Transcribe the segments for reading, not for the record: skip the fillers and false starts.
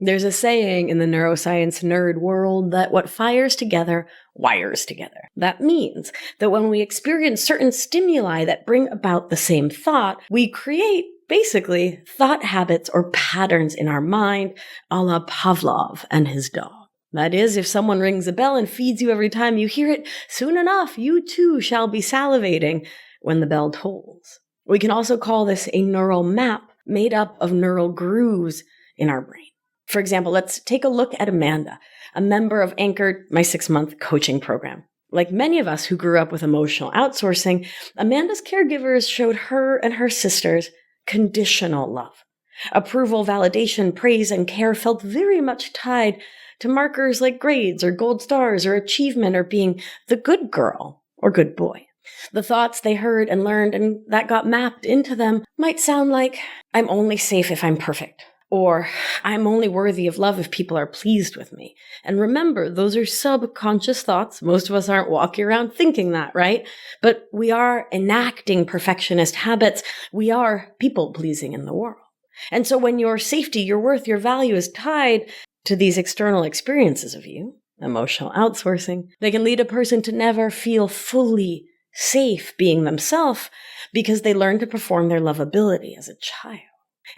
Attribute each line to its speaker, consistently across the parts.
Speaker 1: There's a saying in the neuroscience nerd world that what fires together wires together. That means that when we experience certain stimuli that bring about the same thought, we create basically thought habits or patterns in our mind, a la Pavlov and his dog. That is, if someone rings a bell and feeds you every time you hear it, soon enough you too shall be salivating when the bell tolls. We can also call this a neural map made up of neural grooves in our brain. For example, let's take a look at Amanda, a member of Anchored, my 6-month coaching program. Like many of us who grew up with emotional outsourcing, Amanda's caregivers showed her and her sisters conditional love. Approval, validation, praise, and care felt very much tied to markers like grades or gold stars or achievement or being the good girl or good boy. The thoughts they heard and learned and that got mapped into them might sound like, I'm only safe if I'm perfect. Or, I'm only worthy of love if people are pleased with me. And remember, those are subconscious thoughts. Most of us aren't walking around thinking that, right? But we are enacting perfectionist habits. We are people-pleasing in the world. And so when your safety, your worth, your value is tied to these external experiences of you, emotional outsourcing, they can lead a person to never feel fully safe being themselves because they learn to perform their lovability as a child.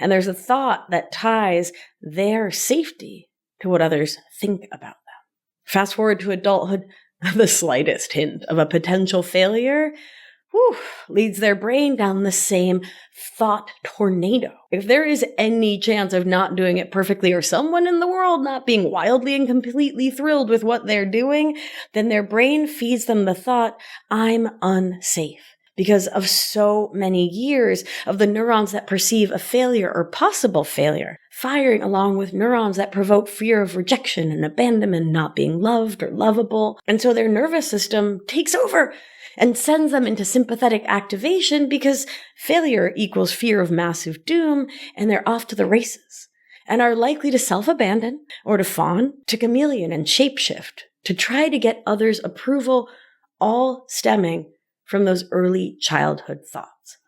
Speaker 1: And there's a thought that ties their safety to what others think about them. Fast forward to adulthood, the slightest hint of a potential failure leads their brain down the same thought tornado. If there is any chance of not doing it perfectly or someone in the world not being wildly and completely thrilled with what they're doing, then their brain feeds them the thought, I'm unsafe. Because of so many years of the neurons that perceive a failure or possible failure, firing along with neurons that provoke fear of rejection and abandonment, not being loved or lovable. And so their nervous system takes over and sends them into sympathetic activation because failure equals fear of massive doom, and they're off to the races and are likely to self-abandon or to fawn, to chameleon and shapeshift, to try to get others' approval, all stemming from those early childhood thoughts.